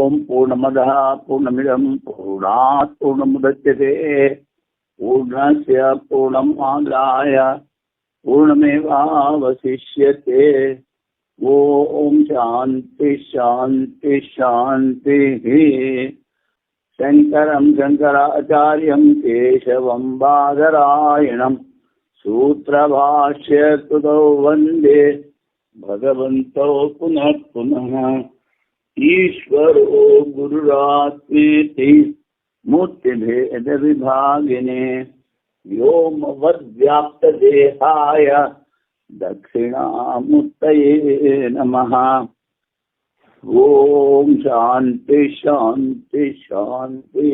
ఓం పూర్ణమదః పూర్ణమిదం పూర్ణాత్ పూర్ణముదచ్యతే పూర్ణస్య పూర్ణమాదాయ పూర్ణమేవావశిష్యతే. ఓం శాంతి శాంతి శాంతి. శంకరం శంకరాచార్యం కేశవం బాదరాయణం సూత్రభాష్యకృతౌ వందే భగవంతో పునః పునః. ఈశ్వరో గురురాత్మేతి మూర్తిభేద విభాగినే వ్యోమవద్వ్యాప్తదేహాయ దక్షిణామూర్తయే నమః. ఓం శాంతి శాంతి శాంతి.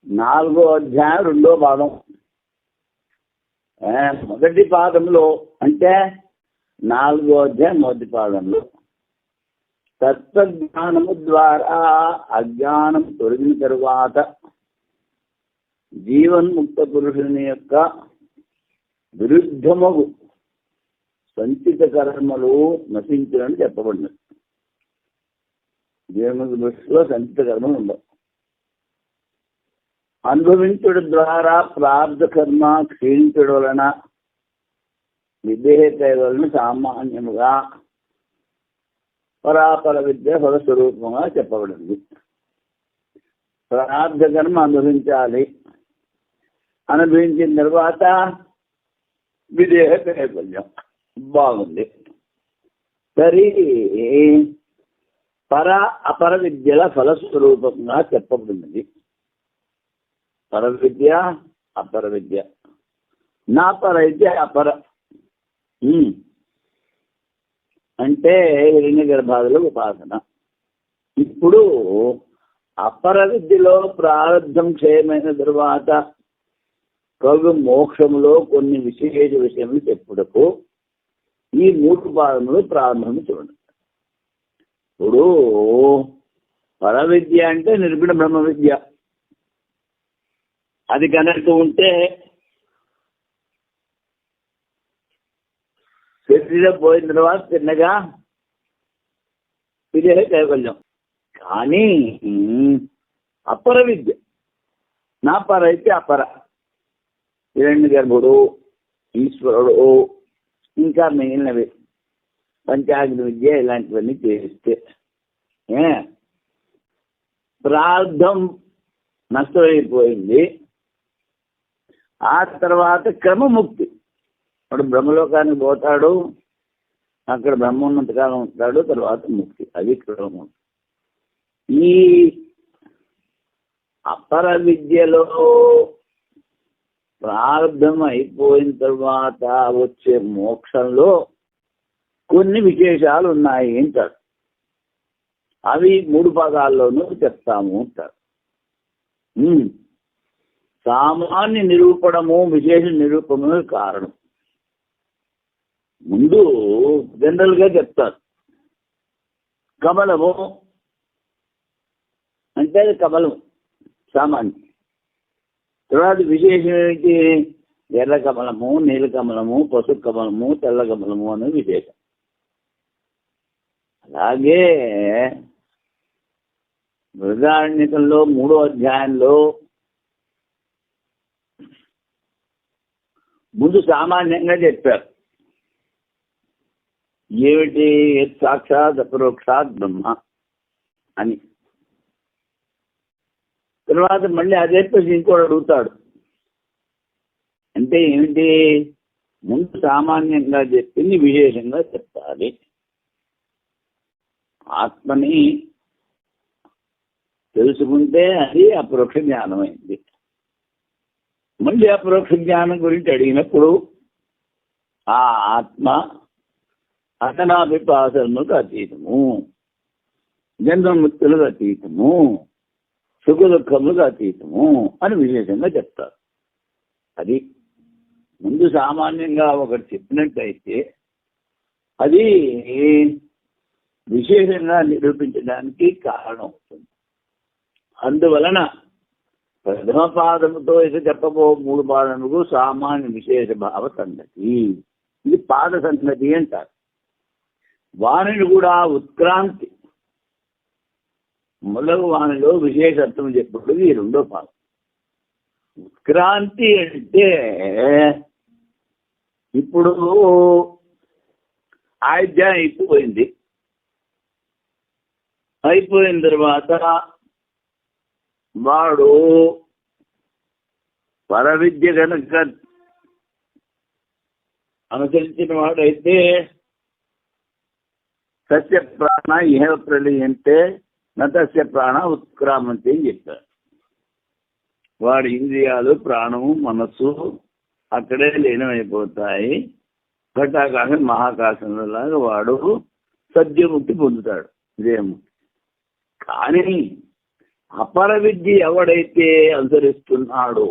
4వ అధ్యాయం 2వ పాదం. మొదటి పాదంలో అంటే 4వ అధ్యాయం మొదటి పాదంలో తత్వజ్ఞానము ద్వారా అజ్ఞానం తొలగిన తరువాత జీవన్ముక్త పురుషుని యొక్క విరుద్ధముగు సంచిత కర్మలు నశించునని చెప్పబడినది. జీవన్ముక్త దృష్టిలో సంచిత కర్మలు ఉండవు. అనుభవించుడు ద్వారా ప్రార్థ కర్మ క్షీణించడం వలన విదేహత వలన సామాన్యముగా పరాపర విద్య ఫలస్వరూపంగా చెప్పబడింది. ప్రార్థ కర్మ అనుభవించాలి, అనుభవించిన తర్వాత విదేహ కైవల్యం బాగుంది. సరే, అపర విద్యల ఫలస్వరూపంగా చెప్పబడినది. పర విద్య అపర విద్య, నా పర విద్య అపర అంటే హిరణ్య గర్భాదుల ఉపాసన. ఇప్పుడు అపర విద్యలో ప్రారంభం క్షయమైన తరువాత కలు మోక్షములో కొన్ని విశేష విషయములు చెప్పుటకు ఈ 3 పాదములు ప్రారంభం చూడండి. ఇప్పుడు పర విద్య అంటే నిర్గుణ బ్రహ్మ విద్య. అది కనుక ఉంటే శరీరం పోయిన తర్వాత చిన్నగా ఇదే కైవల్యం. కానీ అపర విద్య నా పర అయితే అపర హిరణ్య గర్భుడు, ఈశ్వరుడు, ఇంకా మిగిలినవి పంచాగ్ని విద్య ఇలాంటివన్నీ చేస్తే ప్రార్థం నష్టమైపోయింది. ఆ తర్వాత క్రమముక్తి. వాడు బ్రహ్మలోకానికి పోతాడు, అక్కడ బ్రహ్మ ఉన్నంతకాలం ఉంటాడు, తర్వాత ముక్తి. అది క్రమం. ఈ అపర విద్యలో ప్రారంభం అయిపోయిన తర్వాత వచ్చే మోక్షంలో కొన్ని విశేషాలు ఉన్నాయి అంటారు. అవి 3 పాదాల్లోనూ చెప్తాము అంటారు. సామాన్య నిరూపణము విశేష నిరూపణము కారణం. ముందు జనరల్ గా చెప్తారు. కమలము అంటే కమలము సామాన్యం. తర్వాత విశేషం ఏంటి? ఎర్ర కమలము, నీల కమలము, పసుపు కమలము, తెల్ల కమలము అనేది విశేషం. అలాగే బృహదారణ్యకంలో 3వ అధ్యాయంలో ముందు సామాన్యంగా చెప్పారు. ఏమిటి? సాక్షాత్ అపరోక్షాత్ బ్రహ్మ అని. తర్వాత మళ్ళీ అదే ప్రశ్న ఇంకోటి అడుగుతాడు. అంటే ఏమిటి? ముందు సామాన్యంగా చెప్పింది విశేషంగా చెప్పాలి. ఆత్మని తెలుసుకుంటే అది అపరోక్ష జ్ఞానమైంది. మళ్ళీ అపరోక్ష జ్ఞానం గురించి అడిగినప్పుడు ఆ ఆత్మ అతనాభిపాసనకు అతీతము, జన్మముక్తులకు అతీతము, సుఖ దుఃఖములకు అతీతము అని విశేషంగా చెప్తారు. అది ముందు సామాన్యంగా ఒకటి చెప్పినట్టయితే అది విశేషంగా నిరూపించడానికి కారణం అవుతుంది. అందువలన ప్రథమ పాదముతో ఇది చెప్పబో 3 పాదములకు సామాన్య విశేష భావ సంగతి. ఇది పాద సంగతి అంటారు. వాణిని కూడా ఉత్క్రాంతి మొదలగు వాణిలో విశేషత్వం చెప్పేది ఈ రెండో భాగం. ఉత్క్రాంతి అంటే ఇప్పుడు ఆయుధ్యం అయిపోయిన తర్వాత వాడు పరవిద్య కనుక అనుసరించిన వాడైతే సస్య ప్రాణ ఇహ ప్రళయంతే నస్య ప్రాణ ఉత్క్రామంతి అని చెప్పారు. వాడి ఇంద్రియాలు, ప్రాణము, మనస్సు అక్కడే లీనమైపోతాయి. ఘటాకాశం మహాకాశంలాగా వాడు సద్యముక్తి పొందుతాడు, ఇదేముక్తి. కానీ అపర విద్య ఎవడైతే అనుసరిస్తున్నాడో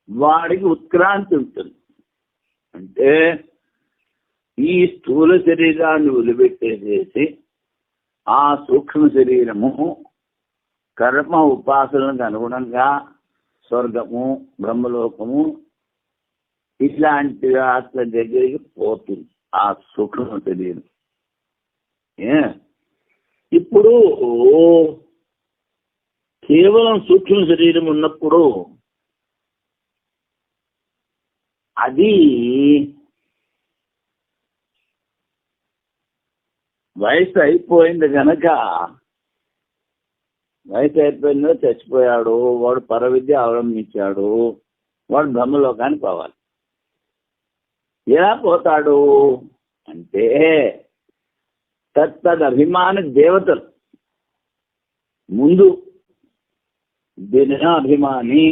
వాడికి ఉత్క్రాంతి ఉంటుంది. అంటే ఈ స్థూల శరీరాన్ని వదిలిపెట్టేసేసి ఆ సూక్ష్మ శరీరము కర్మ ఉపాసనలకు అనుగుణంగా స్వర్గము, బ్రహ్మలోకము ఇట్లాంటి వాటి దగ్గరికి పోతుంది ఆ సూక్ష్మ శరీరం. ఇప్పుడు కేవలం సూక్ష్మ శరీరం ఉన్నప్పుడు అది వయసు అయిపోయింది కనుక, వయసు అయిపోయిందో చచ్చిపోయాడు, వాడు పరవిద్య అవలంబించాడు, వాడు బ్రహ్మలోకానికి పోవాలి. ఎలా పోతాడు అంటే తత్తదభిమాన దేవతలు ముందు దినాభిమాని,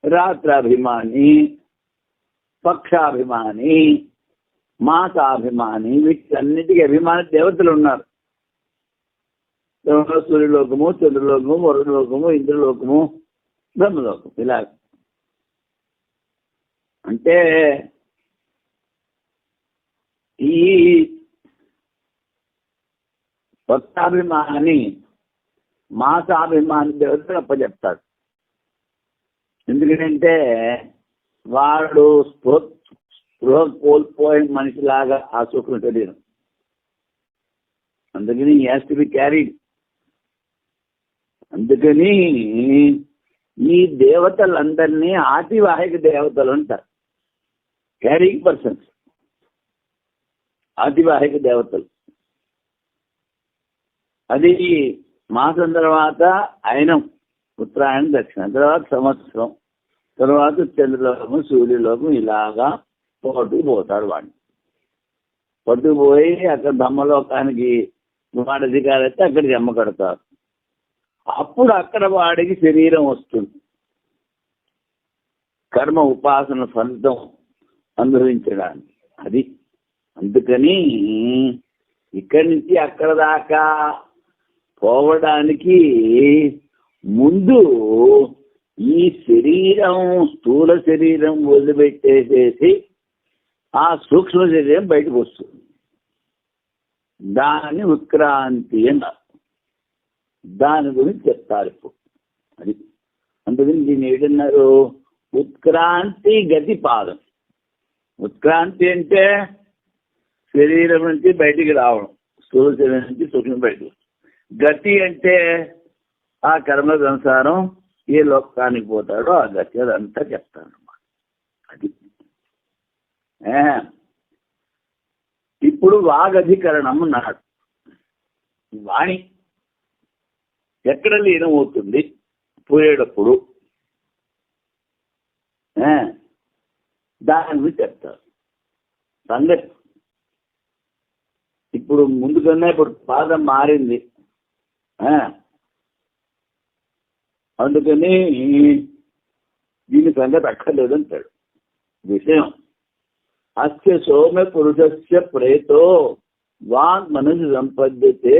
రాత్రాభిమాని, పక్షాభిమాని, మాసాభిమాని, వీటన్నిటికీ అభిమాన దేవతలు ఉన్నారు. సూర్యలోకము, చంద్రలోకము, వరుణలోకము, ఇంద్రలోకము, బ్రహ్మలోకం. ఇలా అంటే ఈ పక్షాభిమాని, మాసాభిమాని దేవతలు అప్పచెప్తాడు. ఎందుకంటే వాడు స్పృహ కోల్పోయిన మనిషిలాగా ఆ సూక్ష్మ శరీరం, అందుకని హ్యాస్ టు బి క్యారీడ్. అందుకని ఈ దేవతలందరినీ ఆతివాహిక దేవతలు అంటారు. క్యారింగ్ పర్సన్స్, ఆతివాహిక దేవతలు. అది మాసం తర్వాత అయినం, ఉత్తరాయణం, దక్షిణం, తర్వాత సంవత్సరం, తర్వాత చంద్రలోకం, సూర్యలోకం, ఇలాగా పట్టుకుపోతాడు. వాడిని పట్టుకుపోయి అక్కడ బ్రహ్మలోకానికి వాడి అధికారం అయితే అక్కడ జమ్మ కడతారు. అప్పుడు అక్కడ వాడికి శరీరం వస్తుంది, కర్మ ఉపాసన ఫలితం అనుభవించడానికి. అది అందుకని ఇక్కడి నుంచి అక్కడ దాకా పోవడానికి ముందు ఈ శరీరం, స్థూల శరీరం వదిలిపెట్టేసేసి ఆ సూక్ష్మ శరీరం బయటకు వస్తుంది. దాన్ని ఉత్క్రాంతి అన్నారు. దాని గురించి చెప్తారు ఇప్పుడు. అది అందుకని దీన్ని ఏదన్నారు, ఉత్క్రాంతి గతి పాదం. ఉత్క్రాంతి అంటే శరీరం నుంచి బయటికి రావడం, స్థూల శరీరం నుంచి సూక్ష్మ బయటకు. గతి అంటే ఆ కర్మ సంసారం ఏ లోకానికి పోతాడో ఆ గతి, అదంతా చెప్తాను. అది ఇప్పుడు వాగధికరణం అన్నాడు. వాణి ఎక్కడ లీనం అవుతుంది పోయేటప్పుడు దాని గురించి చెప్తారు సంగతి. ఇప్పుడు ముందుకన్నా ఇప్పుడు పాదం మారింది, అందుకని దీని సంగతి అక్కర్లేదంటాడు. విషయం అస్య సౌమ్య పురుషస్య ప్రేతో వాగ్ మనసు సంపద్యతే.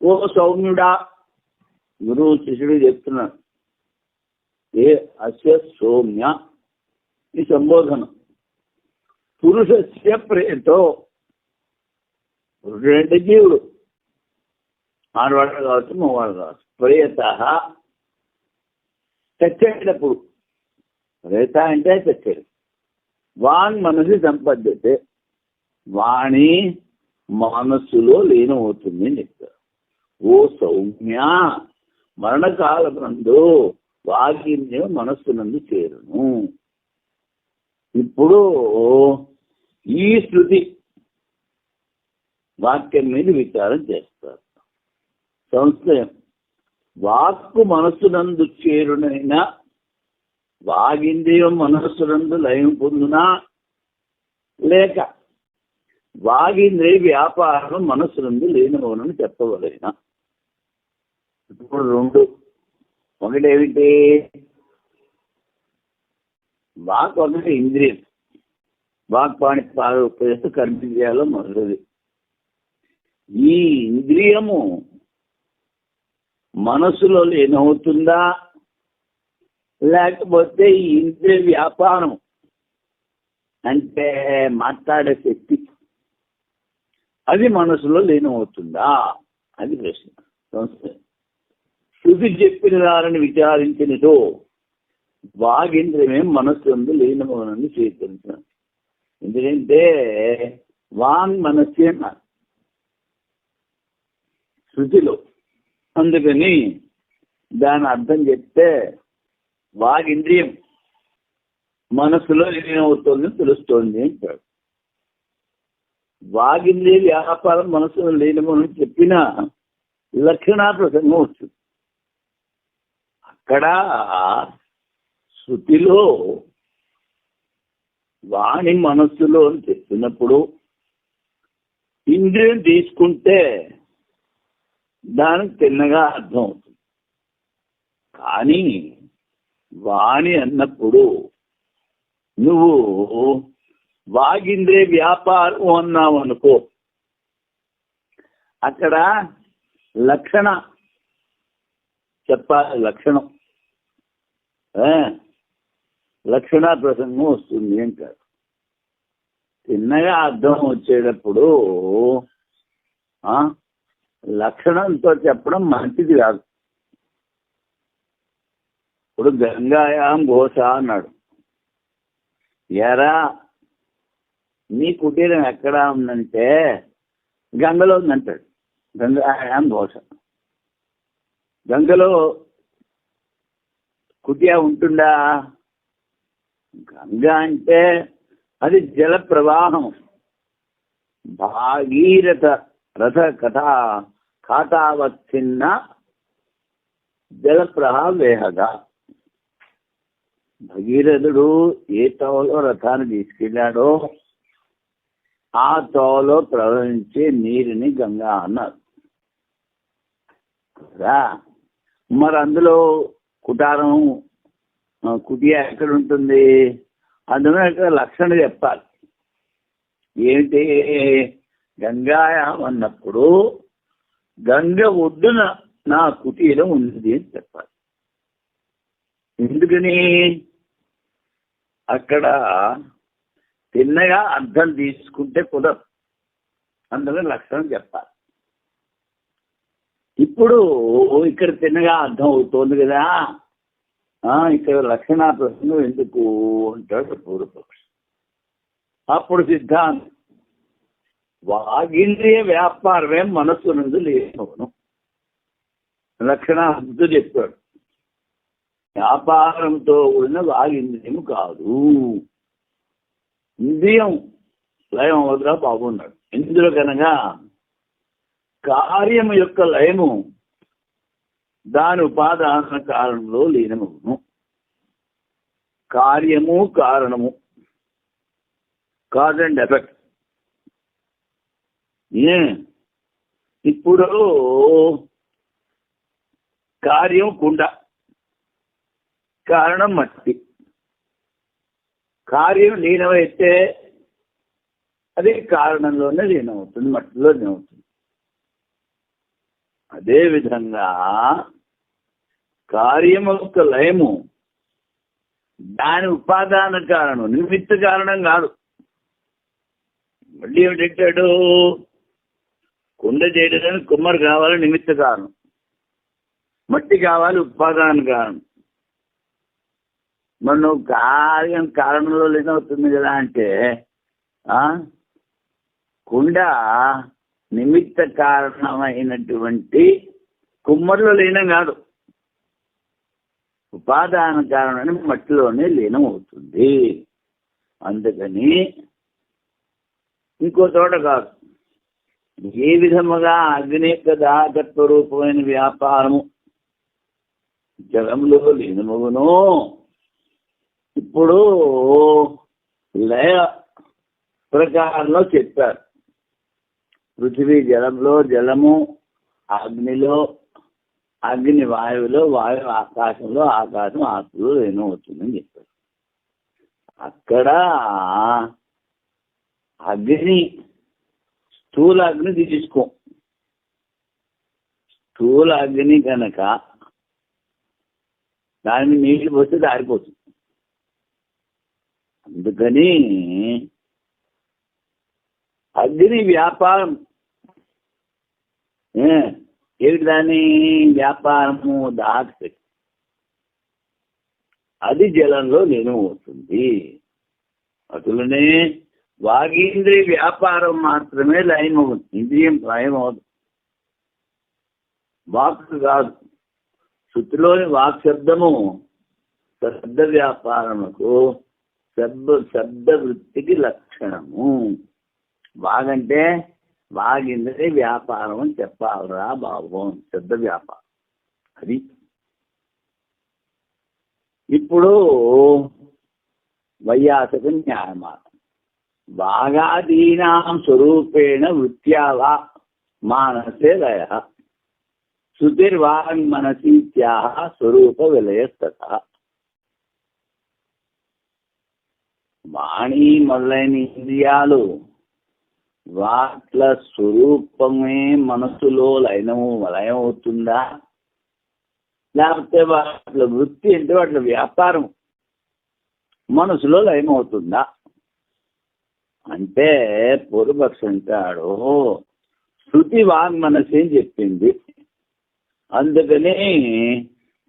ఓ సౌమ్యుడా, గురువు శిష్యుడు చెప్తున్నాడు. ఏ అస్య సౌమ్య ఈ సంబోధన. పురుషస్య ప్రేతో, పురుషుడు అంటే జీవుడు, ఆడవాడు కావచ్చు, మగవాడు కావచ్చు. ప్రేత చచ్చేటప్పుడు, ప్రేత అంటే చచ్చేది. వాంగ్ మనసి సంపద్యతే, వాణి మనస్సులో లీనమవుతుంది అని చెప్తారు. ఓ సౌమ్య, మరణకాలమందు వాగింద్రియం మనస్సునందు చేరును. ఇప్పుడు ఈ శృతి వాక్యం మీద విచారం చేస్తారు. సంశయం, వాక్కు మనస్సునందు చేరునైనా వాగింద్రియం మనస్సునందు లయం పొందునా, లేక వాగింద్రియ వ్యాపారం మనస్సునందు లేనివోనని చెప్పవలైనా. ఇప్పుడు రెండు. ఒకటేమిటి? వాక్ ఒకటి ఇంద్రియం, వాక్ పాణి ఉపయోగిస్తూ కర్మేంద్రియాల్లో మొదలది. ఈ ఇంద్రియము మనస్సులో లీనమవుతుందా, లేకపోతే ఈ ఇంద్రియ వ్యాపారం అంటే మాట్లాడే శక్తి అది మనసులో లీనమవుతుందా, అది ప్రశ్న. శృతి చెప్పిన దానిని విచారించినతో వాగింద్రియమే మనస్సు అందు లీనమవునని స్వీకరించిన. ఎందుకంటే వాంగ్ మనస్సే శృతిలో, అందుకని దాని అర్థం చెప్తే వాగింద్రియం మనస్సులో లీనమవుతోంది తెలుస్తోంది అంటాడు. వాగింద్రియ వ్యాపారం మనస్సులో లీనమని చెప్పిన లక్షణా ప్రసంగం వస్తుంది. అక్కడ శృతిలో వాణి మనస్సులో అని చెప్పినప్పుడు ఇంద్రియం తీసుకుంటే దానికి తిన్నగా అర్థం అవుతుంది. కానీ వాణి అన్నప్పుడు నువ్వు వాగింద్రియ వ్యాపారం అన్నావు అనుకో, అక్కడ లక్షణ చెప్పాలి. లక్షణ ప్రసంగం వస్తుంది అంటారు. చిన్నగా అర్థం వచ్చేటప్పుడు లక్షణంతో చెప్పడం మంచిది కాదు. ఇప్పుడు గంగాయాం ఘోష అన్నాడు. ఎరా నీ కుటీరం ఎక్కడ ఉందంటే గంగలో ఉందంటాడు. గంగాయాం ఘోష. గంగలో కుటియా ఉంటుందా? గంగ అంటే అది జల ప్రవాహం. భాగీరథ రథ కథా ఖాతావచ్చిన్న జలప్రవాహ వేహగా. భగీరథుడు ఏ తోవలో రథాన్ని తీసుకెళ్ళాడో ఆ తోవలో ప్రవహించే నీరుని గంగా అన్నారు కదా. మరి అందులో కుటారం కుటియా ఎక్కడ ఉంటుంది? అందులో లక్షణ చెప్పాలి. ఏంటి? గంగాయాం అన్నప్పుడు గంగ ఒడ్డున నా కుటీరం ఉంది అని చెప్పాలి. ఎందుకని? అక్కడ తిన్నగా అర్థం తీసుకుంటే కుదరదు. అందులో లక్షణం చెప్పాలి. ఇప్పుడు ఇక్కడ తిన్నగా అర్థం అవుతోంది కదా, ఇక్కడ లక్షణా ప్రశ్న ఎందుకు అంటాడు పూర్వపక్షం. అప్పుడు సిద్ధాంతం వాగింద్రియ వ్యాపారమే మనస్సు నుండి లేనవును. లక్షణార్థం చెప్పాడు. వ్యాపారంతో కూడిన వాగింద్రియము కాదు. ఇంద్రియం లయం అవుతురా బాగున్నాడు. ఇందులో కనుక కార్యము యొక్క లయము దాని ఉపాదాన కారణంలో లీనమవును. కార్యము కారణము, కాజ్ అండ్ ఎఫెక్ట్. ఇప్పుడు కార్యం కుండ, కారణం మట్టి. కార్యం లీనమైతే అది కారణంలోనే లీనమవుతుంది, మట్టిలో లీనమవుతుంది. అదేవిధంగా కార్యము యొక్క లయము దాని ఉపాదాన కారణం, నిమిత్త కారణం కాదు. మళ్ళీ ఏమిటంటాడు? కుండ చేయడానికి కుమ్మరి కావాలి, నిమిత్త కారణం. మట్టి కావాలి, ఉపాదాన కారణం. మరి నువ్వు కారణంలో లీనవుతుంది కదా అంటే కుండ నిమిత్త కారణమైనటువంటి కుమ్మరిలో లీనం కాదు, ఉపాదాన కారణమైన మట్టిలోనే లీనం అవుతుంది. అందుకని ఇంకో చోట కాదు, ఏ విధముగా అగ్ని యొక్క దాహకత్వ రూపమైన వ్యాపారము జలంలో లీనమగునో, ఇప్పుడు లయ ప్రకారంలో చెప్పారు. పృథివీ జలంలో, జలము అగ్నిలో, అగ్ని వాయువులో, వాయువు ఆకాశంలో, ఆకాశం ఆకులో లీనమవుతుందని చెప్పారు. అక్కడ అగ్ని స్థూల అగ్ని తీసుకో, స్థూల అగ్ని కనుక దాన్ని నీళ్లు పోస్తే దారిపోతుంది. అందుకని అగ్ని వ్యాపారం ఏమిటి, దాని వ్యాపారము దాహశక్తి, అది జలంలో లీనమవుతుంది. అటులనే వాగీంద్రియ వ్యాపారం మాత్రమే లయమవుతుంది, ఇంద్రియం లయమవుతుంది, వాక్ కాదు. శృతిలోని వాక్ శబ్దము శబ్ద వ్యాపారముకు శబ్ద వృత్తికి లక్షణము. వాగంటే వాగింద్రియ వ్యాపారం అని చెప్పాలరా బాబు, శబ్ద వ్యాపారం అది. ఇప్పుడు వైయాసక న్యాయమాట, వాగాదీనాం స్వరూపేణ వృత్యావా మానసే లయ, శృతిర్వాంగ్ మనసీత్యాహ స్వరూప విలయస్తత. వాణి మొదలైన ఇంద్రియాలు వాట్ల స్వరూపమే మనసులో లయమవుతుందా, లేకపోతే వాట్ల వృత్తి అంటే వాట్ల వ్యాపారం మనసులో లయమవుతుందా అంటే పూర్వపక్షం అంటాడు శృతి వాగ్ మనసి అని చెప్పింది, అందుకని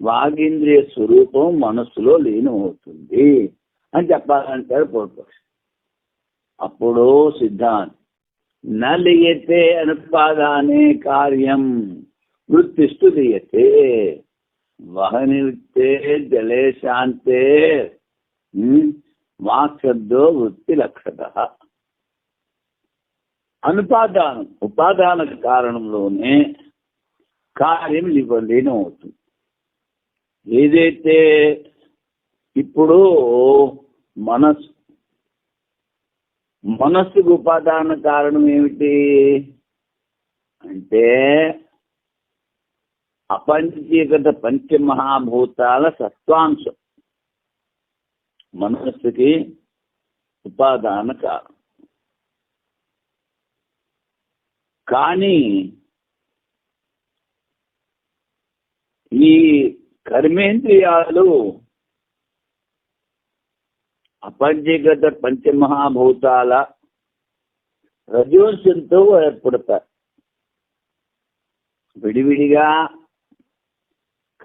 వాగేంద్రియ స్వరూపం మనస్సులో లీనమవుతుంది అని చెప్పాలంటారు పూర్వపక్షం. అప్పుడు సిద్ధాంతం నలియతే అనుపాదానే కార్యం వృత్తిస్తు లీయతే వహనితే జలే శాంతే వాక్శబ్దో వృత్తి లక్షత. అనుపాదానం ఉపాదాన కారణంలోనే కార్యం లీనమవుతుంది. ఏదైతే ఇప్పుడు మనస్సుకు ఉపాదాన కారణం ఏమిటి అంటే అపంచీకృత పంచమహాభూతాల సత్వాంశం మనస్సుకి ఉపాదాన కారణం. కానీ ఈ కర్మేంద్రియాలు అపంచీకృత పంచమహాభూతాల రజోంశంతో ఏర్పడతారు. విడివిడిగా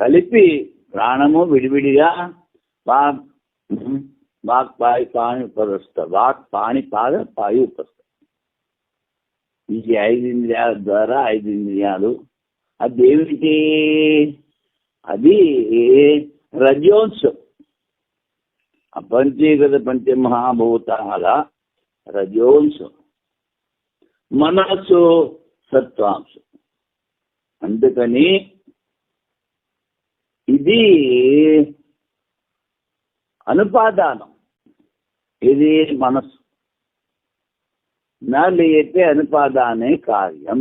కలిపి ప్రాణము విడివిడిగా వాక్ పాయి పాని ఉపరుస్తారు, వాక్ పాని పాద పాయి ఉపరుస్తారు. ఈ 5 ఇంద్రియాల ద్వారా 5 ఇంద్రియాలు అదేమిటి, అది రజోంశం. అపంచీకృత పంచమహాభూతాల రజోంశం, మనస్సు సత్వాంశం. అందుకని ఇది అనుపాదానం, ఇది మనస్సు. నా లీయతే అనుపాదానే కార్యం,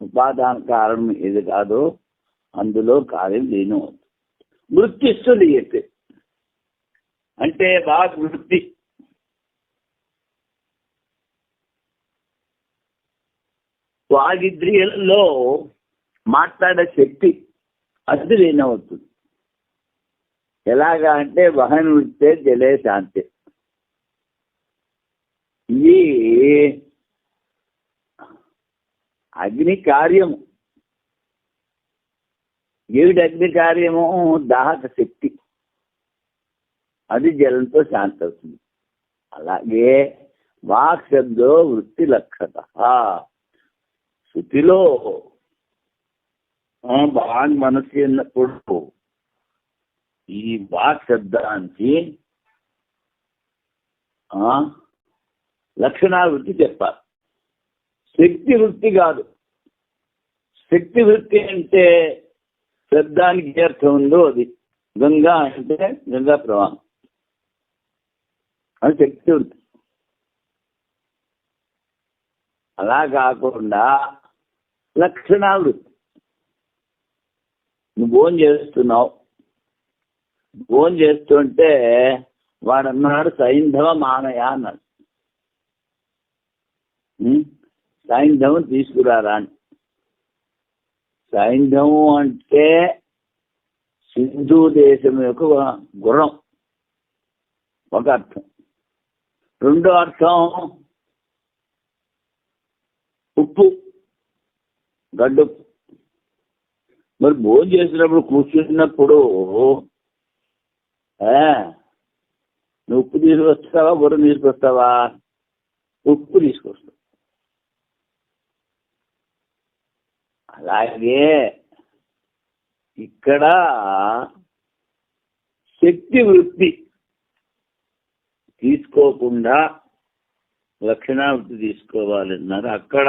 ఉపాదాన కారణం ఏది కాదో అందులో కార్యం లీనం అవుతుంది. వృత్తిస్తూ లీయతే అంటే వాక్ వృత్తి. వాగిద్రియాలలో మాట్లాడే శక్తి అది లీనమవుతుంది. ఎలాగా అంటే వహన వృత్తే జలే శాంతి. ఇది అగ్ని కార్యము. ఏమిటి అగ్ని కార్యము? దాహక శక్తి. అది జలంతో శాంతి అవుతుంది. అలాగే వాక్ శబ్దో వృత్తి లక్షత. శృతిలో వాంగ్ మనస్సు అన్నప్పుడు ఈ వాక్ శబ్దానికి లక్షణాల వృత్తి చెప్పాలి. శక్తి వృత్తి కాదు. శక్తి వృత్తి అంటే శబ్దానికి ఏ అర్థం ఉందో అది. గంగా అంటే గంగా ప్రవాహం, అది శక్తి వృత్తి. అలా కాకుండా లక్షణాల వృత్తి. నువ్వు భోజనం చేస్తున్నావు, భోజనం చేస్తుంటే వాడు అన్నాడు సైంధవ మానయ అన్నాడు. సైంధవం తీసుకురారా అని. సైంధవం అంటే సింధు దేశం యొక్క గుర్రం ఒక అర్థం. రెండో అర్థం ఉప్పు, గడ్డుప్పు. మరి భోజనం చేసినప్పుడు కూర్చున్నప్పుడు నువ్వు ఉప్పు తీసుకొస్తావా, గుర్రం తీసుకొస్తావా? ఉప్పు తీసుకొస్తావు. అలాగే ఇక్కడ శక్తి వృత్తి తీసుకోకుండా లక్షణావృత్తి తీసుకోవాలన్నారు. అక్కడ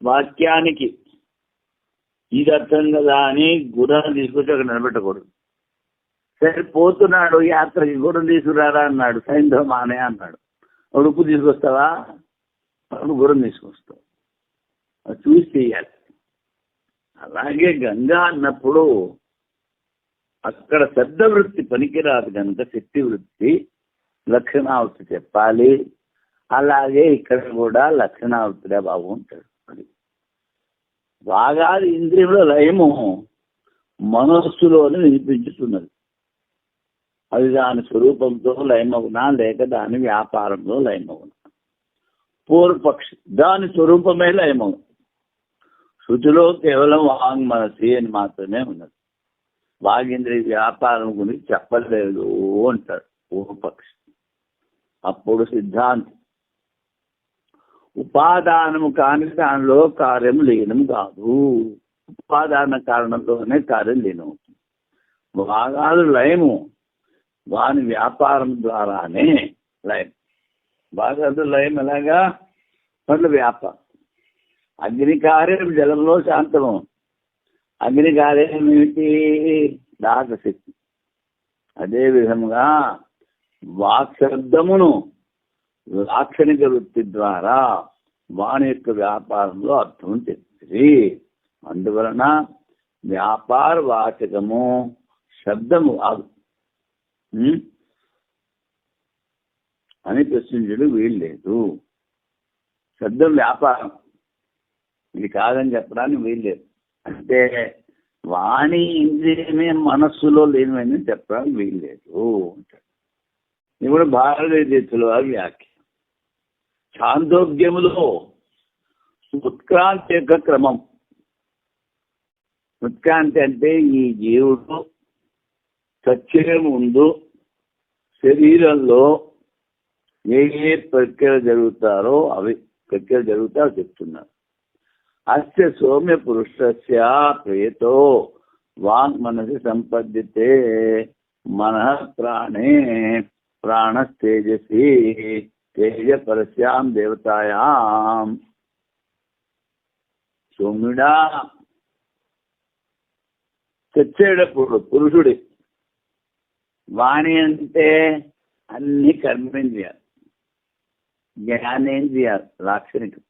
వాక్యానికి ఇది అర్థం కదా అని గుర్రాన్ని తీసుకొచ్చి అక్కడ నిలబెట్టకూడదు. సరే పోతున్నాడు యాత్రకి, గుర్రం తీసుకురారా అన్నాడు, సైంధవ మానయ అన్నాడు. అప్పుడు ఉప్పు తీసుకొస్తావా? అప్పుడు గుర్రం తీసుకొస్తావు. చూసి చెయ్యాలి. అలాగే గంగా అన్నప్పుడు అక్కడ శబ్ద వృత్తి పనికిరాదు కనుక శక్తి వృత్తి లక్షణావృత్తి చెప్పాలి. అలాగే ఇక్కడ కూడా లక్షణావృత్తిగా బాగుంటాడు. అది బాగా ఇంద్రియంలో లయము మనస్సులోనే వినిపించుతున్నది. అది దాని స్వరూపంతో లయమవునా లేక దాని వ్యాపారంలో లయమవునా? పూర్వపక్షి దాని స్వరూపమే లయమవు. శృతిలో కేవలం వాంగ్ మనసి అని మాత్రమే ఉన్నది. వాగేంద్రియ వ్యాపారం గురించి చెప్పలేదు అంటాడు పూర్వపక్షి. అప్పుడు సిద్ధాంతి ఉపాదానము కాని దానిలో కార్యం లీనం కాదు. ఉపాదాన కారణంలోనే కార్యం లీనమవుతుంది. భాగాలు లయము, వాని వ్యాపారం ద్వారానే లయం. భాగాలు లయం ఎలాగా? వాళ్ళ వ్యాపారం. అగ్ని కార్యం జలంలో శాంతము. అగ్ని కార్యం ఏమిటి? దాహశక్తి. అదేవిధంగా వాక్ శబ్దమును లాక్షణిక వృత్తి ద్వారా వాని యొక్క వ్యాపారంలో అర్థం చెప్తుంది. అందువలన వ్యాపార వాచకము శబ్దము కాదు అని ప్రశ్నించడం వీల్లేదు. శబ్దం వ్యాపారం, ఇది కాదని చెప్పడానికి వీల్లేదు. అంటే వాణి ఇంద్రియమే మనస్సులో లేనివని చెప్పడానికి వీల్లేదు అంటాడు. ఇప్పుడు భారతీయుల వారి వ్యాఖ్య. ఛాందోగ్యములో ఉత్క్రాంతి యొక్క క్రమం. ఉత్క్రాంతి అంటే ఈ జీవుడు చచ్చే ముందు శరీరంలో ఏ ఏ ప్రక్రియలు జరుగుతారో అవి ప్రక్రియలు జరుగుతాయో చెప్తున్నారు. అస్య సౌమ్య పురుషస్య ప్రేతో వాంగ్ మనసి సంపద్యతే మనః ప్రాణే ప్రాణస్తేజసి తేజ పరస్యాం దేవతాయాం. సౌమ్యుడా చచ్చేటప్పుడు పురుషుడి వాణి అంటే అన్ని కర్మేంద్రియాలు, జ్ఞానేంద్రియాలు లాక్షణికం.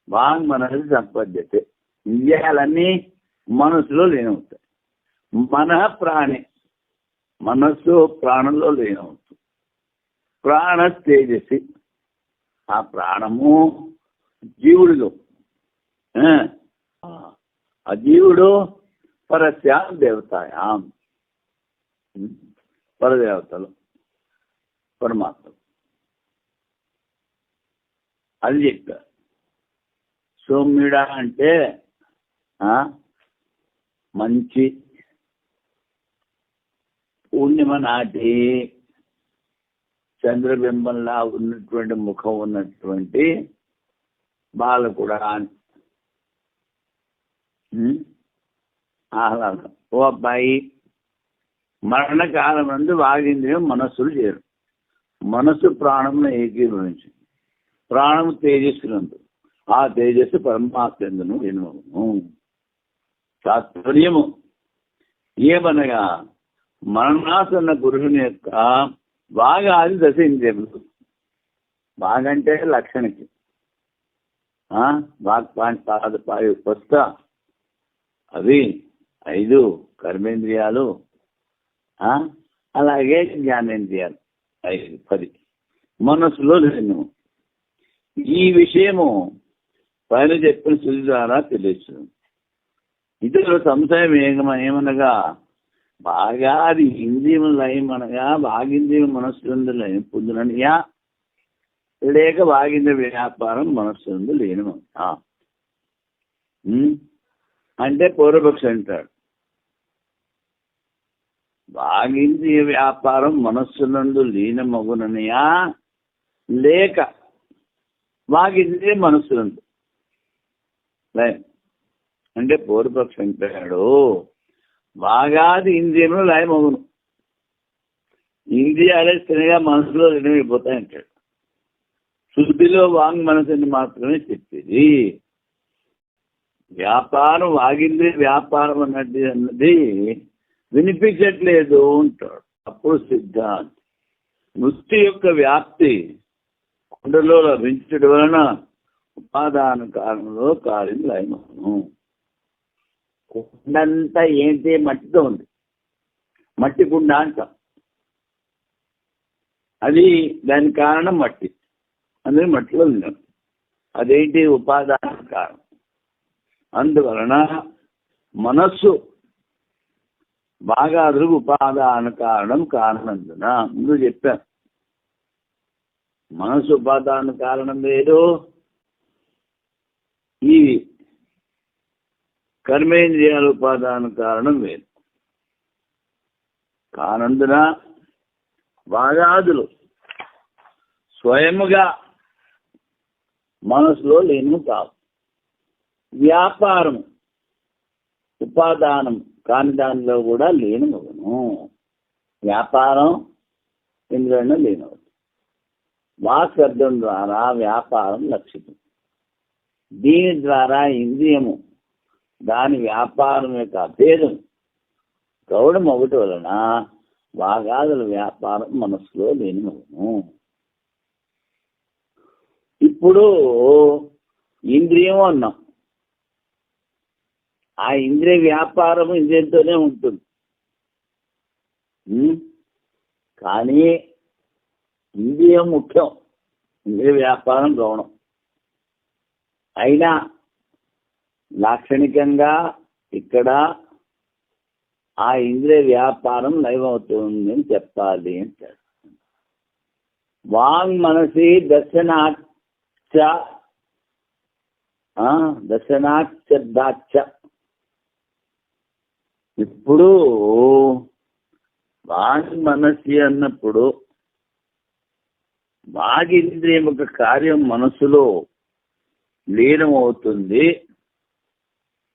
వాంగ్ మనసు సంపద్యతే, ఇంద్రియాలన్నీ మనసులో లీనవుతాయి. మనః ప్రాణే, మనస్సు ప్రాణంలో లీనవుతుంది. ప్రాణ తేజసి, ఆ ప్రాణము జీవుడిలో, ఆ జీవుడు పరస్యాం దేవతాయాం, పరదేవతలు పరమాత్మ. అది చెప్పారు. సౌమ్యుడా అంటే మంచి పూర్ణిమ నాటి చంద్రబింబంలా ఉన్నటువంటి ముఖం ఉన్నటువంటి బాలకుడా ఆహ్లాదం. ఓ అబ్బాయి, మరణకాలం నందు వాగింద్రియం మనస్సులు చేరు. మనస్సు ప్రాణమును ఏకీభవించింది. ప్రాణము తేజస్సునందు, ఆ తేజస్సు పరమాత్మను వినుము. తాత్పర్యము ఏమనగా మరణాసన్న పురుషుని యొక్క వాగాది దశ ఇంద్రియములు. వాగంటే లక్షణకి వాక్పాద స్పష్ట, అవి 5 కర్మేంద్రియాలు, అలాగే జ్ఞానేంద్రియాలు 5, 10 మనస్సులో లేను. ఈ విషయము పైన చెప్పిన శుద్ధి ద్వారా తెలుస్తుంది. ఇతరుల సంశయం ఏమనగా బాగా అది ఇంద్రియములు లయమనగా వాగింద్రియం మనస్సు లయం పొందుననియా, లేక వాగింద్రియ వ్యాపారం మనస్సు లేను అంటే పూర్వపక్షి అంటాడు. వాగింద్రియ వ్యాపారం మనస్సునందు లీనమగుననియా, లేక వాగింద్రియ మనస్సునందు లయం అంటే పూర్వపక్షి అంటాడు. వాగాది ఇంద్రియములు లయమగును, ఇంద్రియాలే స్థిరంగా మనసులో లీనమైపోతాయంటాడు. శుద్ధిలో వాంగ్ మనసుని మాత్రమే చెప్పేది. వ్యాపారం వాగింద్రియ వ్యాపారం అన్నది వినిపించట్లేదు అంటాడు. అప్పుడు సిద్ధాంత్ మృతి యొక్క వ్యాప్తి కుండలో లభించడం వలన ఉపాదాన కారణంలో కార్యం లయమను. కుండంతా ఏంటి? మట్టితో ఉంది, మట్టి కుండ అంటాం. అది దాని కారణం మట్టి, అందుకే మట్టిలో ఉన్నాం. అదేంటి? ఉపాదాన కారణం. అందువలన మనస్సు బాగా అదుగు ఉపాదాన కారణం కారణందున ముందు చెప్పాను. మనస్సు ఉపాదాన కారణం వేరు, ఈ కర్మేంద్రియాల ఉపాదాన కారణం వేరు. కానందున వాగాదులు స్వయముగా మనసులో లేను కావు. వ్యాపారం ఉపాదానం కాని దానిలో కూడా లేనవను. వ్యాపారం ఇందులోనే లేనవదు. వాక్ శబ్దం ద్వారా వ్యాపారం లక్షితం. దీని ద్వారా ఇంద్రియము దాని వ్యాపారం యొక్క అభేదం గౌడం ఒకటి వలన వాగాదుల వ్యాపారం మనసులో లేనివను. ఇప్పుడు ఇంద్రియం అన్నాం. ఆ ఇంద్రియ వ్యాపారం ఇంద్రియంతోనే ఉంటుంది. కానీ ఇంద్రియం ముఖ్యం, ఇంద్రియ వ్యాపారం గౌణం. అయినా లాక్షణికంగా ఇక్కడ ఆ ఇంద్రియ వ్యాపారం లయమవుతుంది అని చెప్పాలి అంటారు. వాంగ్ మనసి దర్శనాచ. ఇప్పుడు వాంగ్ మనసి అన్నప్పుడు వాగింద్రియం యొక్క కార్యం మనసులో లీనమవుతుంది.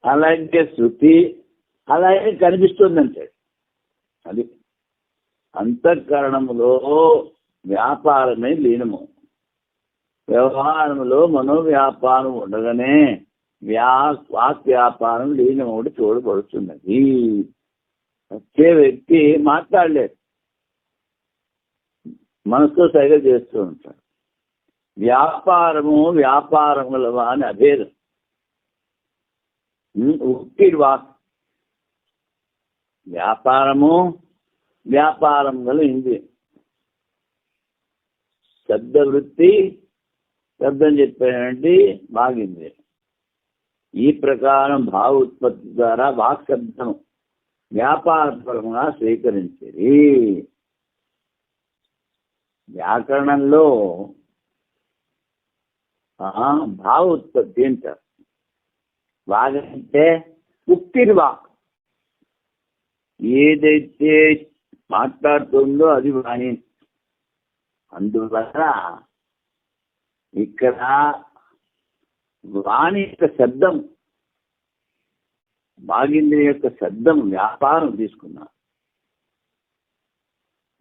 అలాగే శృతి అలాగే కనిపిస్తుందంటే అది అంతఃకరణములో వ్యాపారమే లీనము. వ్యవహారంలో మనోవ్యాపారం ఉండగానే వాక్ వ్యాపారం లీనమవుడు చూడబడుతున్నది. వచ్చే వ్యక్తి మాట్లాడలేదు, మనసుతో సైగ చేస్తూ ఉంటాడు. వ్యాపారముల అని అభేదం. ఉక్కిడి వాక్. వ్యాపారం గల ఇంద్రియం. శబ్దవృత్తి, శబ్దం చెప్పేటువంటి వాగింద్రియం. ఈ ప్రకారం భావ ఉత్పత్తి ద్వారా వాక్ శబ్దం వ్యాపారపరంగా స్వీకరించేది. వ్యాకరణంలో భావ ఉత్పత్తి అంటారు. వాగంటే ఉక్కిరి వాక్. ఏదైతే మాట్లాడుతుందో అది వాణి. అందువల్ల ఇక్కడ వాణి యొక్క శబ్దం, వాగింద్రియ యొక్క శబ్దం వ్యాపారం తీసుకున్నా.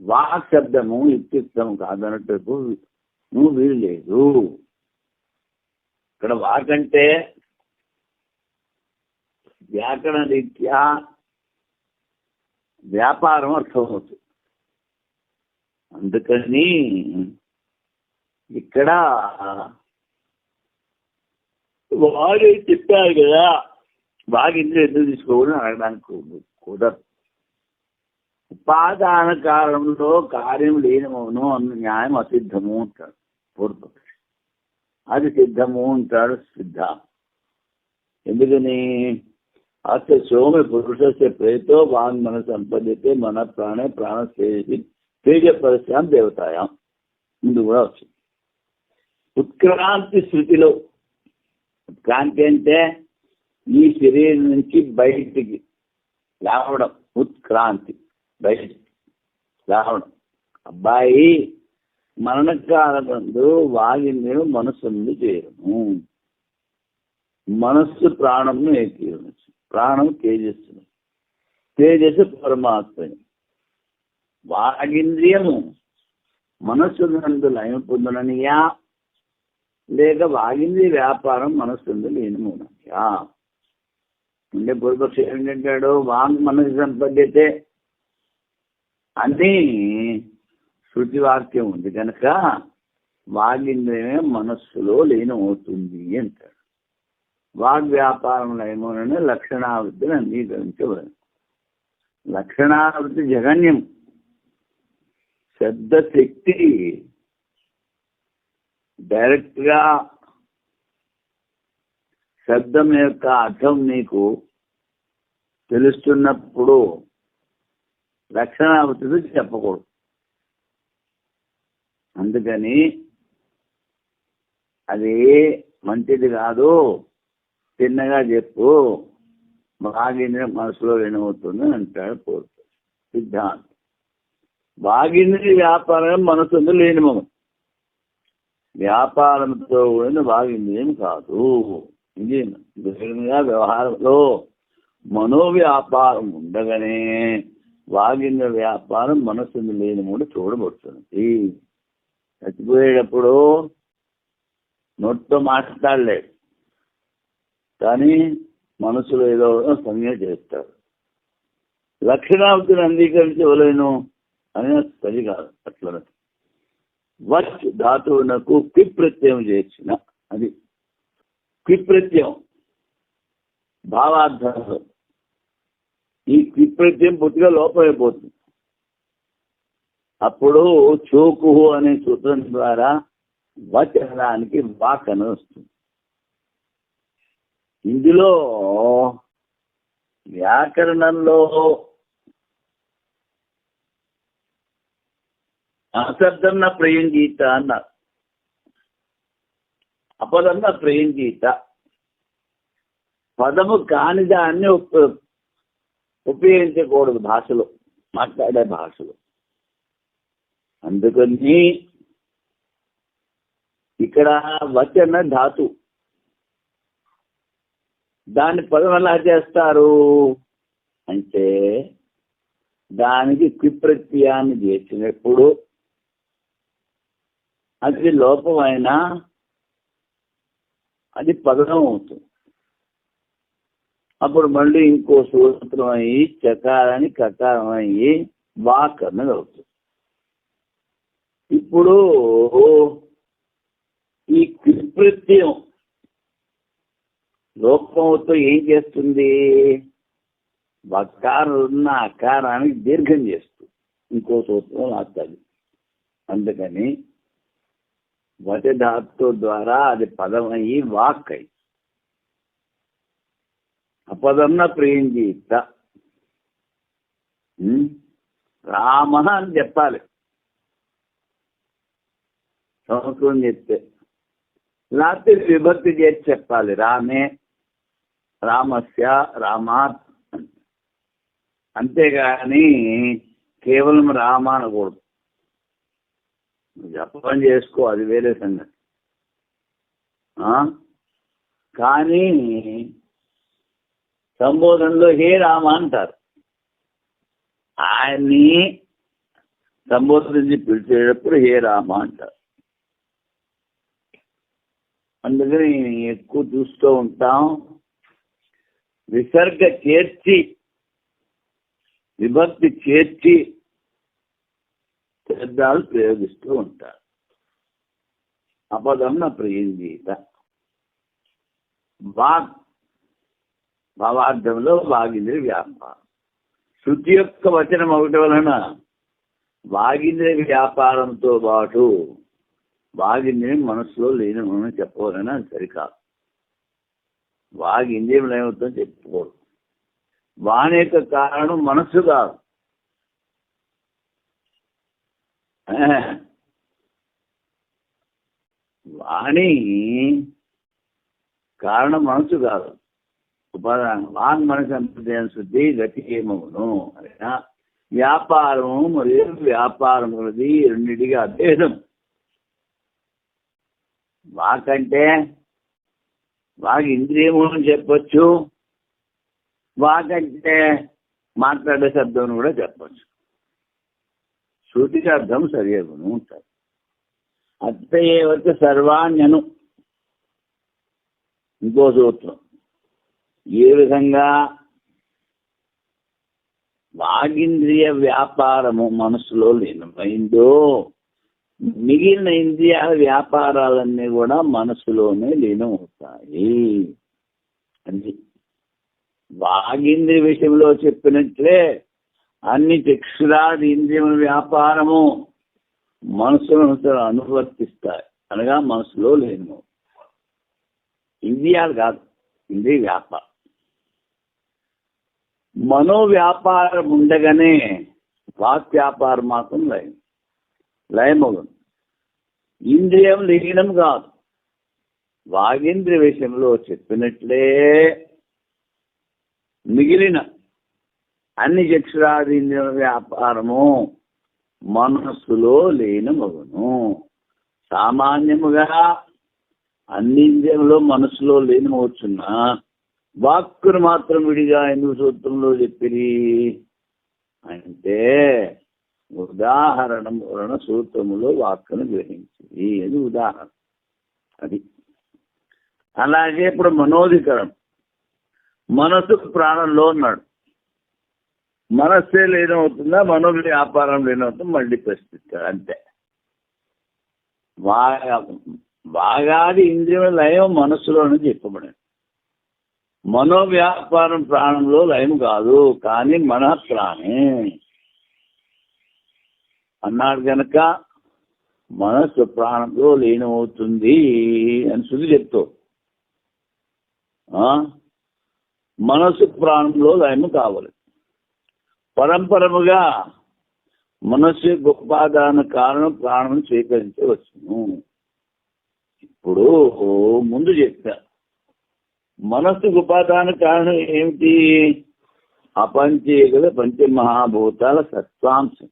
వాక్ శబ్దము యుక్తియుక్తం కాదన్నట్టు నువ్వు వీలు లేదు. ఇక్కడ వాక్ అంటే వ్యాకరణ రీత్యా వ్యాపారం అర్థమవుతుంది. అందుకని ఇక్కడ వాడు చెప్పారు కదా, వాగింద్రియం ఎందుకు తీసుకోవాలని అడగడానికి కుదరదు. ఉపాదాన కాలంలో కార్యం లేనిమవును అన్న న్యాయం అసిద్ధము అంటాడు పూర్వపక్షి. అది సిద్ధము అంటాడు సిద్ధ. ఎందుకని అసలు సోమ పురుషస్య ప్రేతో వాంగ్మన సంపద్యతే మన ప్రాణే ప్రాణస్థేజి తేజ పరిశ్రమ దేవతాయాం. ముందు కూడా వచ్చింది. ఉత్క్రాంతి శృతిలో, ఉత్క్రాంతి అంటే ఈ శరీరం నుంచి బయటికి రావడం, ఉత్క్రాంతి బయటికి రావడం. అబ్బాయి మరణకాలమందు వాగింద్రియం మనస్సు నుండి చేయడము. మనస్సు ప్రాణంను ఏకీకరించు, ప్రాణం తేజస్సును, తేజస్సు పరమాత్మని. వాగింద్రియము మనస్సు నందు లయం పొందననియా, లేక వాగింద్రియ వ్యాపారం మనస్సు నందు లేనిమోననియా. అంటే పూర్వపక్షి ఏంటంటాడు, వాంగ్ మనసు సంపద్యతే అని శృతి వాక్యం ఉంది కనుక వాగింద్రియమే మనస్సులో లీనమవుతుంది అంటాడు. వాగ్వ్యాపారంలో ఏమోనని లక్షణావృత్తిని అంగీకరించబడింది. లక్షణావృత్తి జగన్యం. శబ్దశక్తి డైరెక్ట్గా శబ్దం యొక్క అర్థం నీకు తెలుస్తున్నప్పుడు లక్షణావృత్తితో చెప్పకూడదు. అందుకని అది మంచిది కాదు, చిన్నగా చెప్పు, వాగింద్రియం మనసులో వినవుతుంది అంటాడు పూర్తి సిద్ధాంతం. వాగింద్రియ వ్యాపారం మనసు లేనిమము, వ్యాపారంతో కూడిన వాగింద్రియం కాదు. ఇది వ్యవహారంలో మనోవ్యాపారం ఉండగానే వాగింద్ర వ్యాపారం మనసు లేని కూడా చూడబడుతుంది. చచ్చిపోయేటప్పుడు నోటితో మాట్లాడలేడు, కానీ మనసులో ఏదో సంజ్ఞ చేస్తాడు. లక్షణావృత్తిని అంగీకరించవలేను అని సరి కాదు. అట్లా వచ్ ధాతువునకు క్విప్ ప్రత్యయం చేసిన, అది క్విప్ ప్రత్యయం భావార్థంలో. ఈ క్విప్ ప్రత్యయం పూర్తిగా లోపమైపోతుంది. అప్పుడు చోకు అనే సూత్రం ద్వారా వచ్ అనడానికి వాక్ అని వస్తుంది. ఇందులో వ్యాకరణంలో అశబ్దన్న ప్రయంగీత అన్నారు, అపదన్న ప్రయంగీత. పదము కాని దాన్ని ఉపయోగించకూడదు భాషలో, మాట్లాడే భాషలో. అందుకని ఇక్కడ వచన ధాతు, దాన్ని పదం ఎలా చేస్తారు అంటే దానికి క్విప్రత్యయాన్ని చేసినప్పుడు అది లోపమైనా అది పదం అవుతుంది. అప్పుడు మళ్ళీ ఇంకో సూత్రం అయ్యి చకారాన్ని కకారం అయ్యి వాక్ అన్నది అవుతుంది. ఇప్పుడు ఈ క్విప్రత్యయం లోపంతో ఏం చేస్తుంది, వకారం ఉన్న అకారానికి దీర్ఘం చేస్తుంది, ఇంకో సూత్రం రాస్తుంది. అందుకని వచ ధాతు ద్వారా అది పదం అయ్యి వాక్ అయ్యి అపదన్న ప్రియంజీత. రామ అని చెప్పాలి సంస్కృతం చెప్తే, లేకపోతే విభక్తి చేసి చెప్పాలి. రామే, రామస్య, రామాత్. అంతేగాని కేవలం రామ అనకూడదు. జపం చేసుకో, అది వేరే సంగతి. కానీ సంబోధనలో హే రామ అంటారు. ఆయన్ని సంబోధించి పిలిచేటప్పుడు హే రామ అంటారు. అందుకని ఎక్కువ చూస్తూ ఉంటాం. విసర్గ చేర్చి, విభక్తి చేర్చి శబ్దాలు ప్రయోగిస్తూ ఉంటారు. అపదం నా ప్రియంజీత. భావార్థంలో వాగింద్రియ వ్యాపారం. శృతి యొక్క వచనం ఒకటి వలన వాగింద్రియ వ్యాపారంతో పాటు వాగింద్రియం మనసులో లేని చెప్పవాలని అది సరికాదు. వాగింద్రియం ఏమవుతుందో చెప్పుకోరు. వాణి యొక్క కారణం మనస్సు కాదు. వాణి కారణం మనసు కాదు, ఉపాదానం. వాంగ్ మనసు అంతర్జన శుద్ధి గతి ఏమవును అయినా వ్యాపారము మరియు వ్యాపారములది రెండింటిగా అభేదం. వాకంటే వాకి ఇంద్రియము అని చెప్పచ్చు, వాకంటే మాట్లాడే శబ్దం కూడా చెప్పచ్చు. శృతికి అర్థం సరియగును ఉంటారు. అత్తయేవత సర్వాణ్యను ఇంకో సూత్రం. ఏ విధంగా వాగింద్రియ వ్యాపారము మనసులో లీనమైందో మిగిలిన ఇంద్రియాల వ్యాపారాలన్నీ కూడా మనసులోనే లీనమవుతాయి. అది వాగింద్రియ విషయంలో చెప్పినట్లే అన్ని చక్షురాది ఇంద్రియముల వ్యాపారము మనసులో అనువర్తిస్తాయి, అనగా మనసులో లీనము. ఇంద్రియాలు కాదు, ఇంద్రియ వ్యాపారం. మనో వ్యాపారం ఉండగానే వాక్ వ్యాపారం మాత్రం లయమగును. ఇంద్రియం లీనం కాదు. వాగింద్రియ విషయంలో చెప్పినట్లే మిగిలిన అన్ని చక్షురాది ఇంద్రియ వ్యాపారము మనస్సులో లీనమగును. సామాన్యముగా అన్ని ఇంద్రియంలో మనసులో లీనమవుతున్నా వాక్కును మాత్రం విడిగా ఎందుకు సూత్రంలో చెప్పిరి అంటే ఉదాహరణ వలన సూత్రములో వాక్కును గ్రహించింది. అది ఉదాహరణ. అది అలాగే ఇప్పుడు మనోధికరణం. మనసు ప్రాణంలో ఉన్నాడు. మనస్సే లీనమవుతుందా, మనో వ్యాపారం లీనవుతుందా మళ్ళీ ప్రశ్నిస్తాడు. అంతే. వాగాది ఇంద్రియ లయం మనస్సులోనే చెప్పబడింది. మనో వ్యాపారం ప్రాణంలో లయం కాదు, కానీ మన ప్రాణే అన్నాడు కనుక మనస్సు ప్రాణంలో లీనమవుతుంది అని శృతి చెప్తూ మనస్సు ప్రాణంలో లయము కావాలి. పరంపరముగా మనస్సు గొప్పదాన కారణం ప్రాణం స్వీకరించవచ్చును. ఇప్పుడు ముందు చెప్పా, మనస్సుకు ఉపాదాన కారణం ఏమిటి? అపంచీకృత పంచమహాభూతాల సత్వాంశం,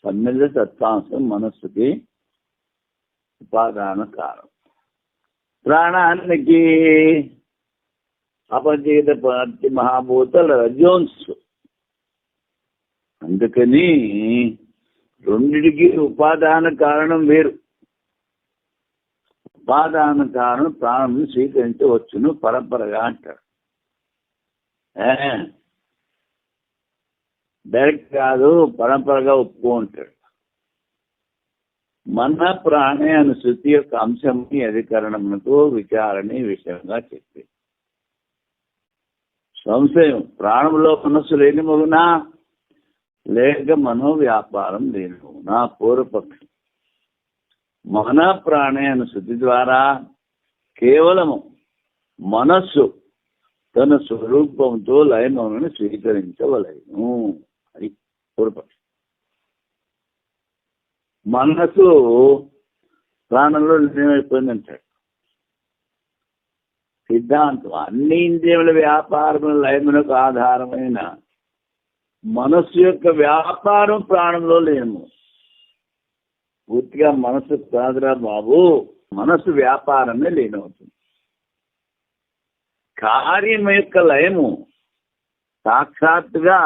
సమ్మిళిత సత్వాంశం మనస్సుకి ఉపాదాన కారణం. ప్రాణానికి అపంచీకృత పంచమహాభూతాల రజోంశం. అందుకని రెండిటికి ఉపాదాన కారణం వేరు. ఉపాదాన కారణం ప్రాణం స్వీకరించవచ్చును పరంపరగా అంటాడు. డైరెక్ట్ కాదు, పరంపరగా ఒప్పుకుంటాడు. మన ప్రాణే అను శృతి యొక్క అంశంని అధికరణమునకు విచారణి విషయంగా చెప్పి సంశయం ప్రాణంలో మనస్సు లేని మగునా లేక మనో వ్యాపారం లేని మగునా? పూర్వపక్షం. మన ప్రాణే అను శృతి ద్వారా కేవలము మనస్సు తన స్వరూపంతో లయమౌనని స్వీకరించవలేను. అది పూర్వపక్షం. మనసు ప్రాణంలో లీనమైపోయిందంటాడు సిద్ధాంతం. అన్ని ఇంద్రియముల వ్యాపారముల లయమునకు ఆధారమైన మనస్సు యొక్క వ్యాపారం ప్రాణంలో లేము. పూర్తిగా మనస్సు కాదురా బాబు, మనస్సు వ్యాపారమే లేనవుతుంది. కార్యం యొక్క లయము సాక్షాత్తుగా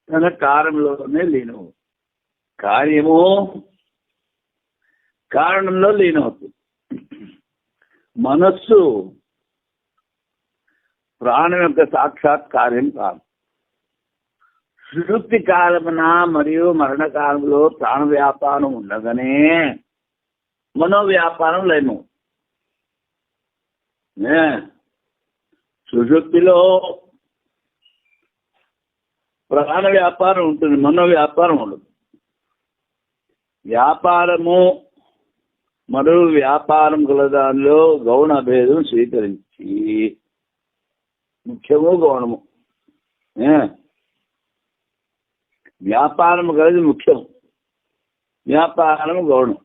తన కారణంలోనే లీనవు. కార్యము కారణంలో లీనవుతుంది. మనస్సు ప్రాణం యొక్క సాక్షాత్ కార్యం కాదు. సుషుప్తి కాలమున మరియు మరణకాలంలో ప్రాణ వ్యాపారం ఉండగానే మనోవ్యాపారం లేము. సుషుప్తిలో ప్రాణ వ్యాపారం ఉంటుంది, మనో వ్యాపారం ఉండదు. వ్యాపారము మరియు వ్యాపారం గల దానిలో గౌణ భేదం స్వీకరించి ముఖ్యము గౌణము. వ్యాపారము కలిసి ముఖ్యం, వ్యాపారము గౌణం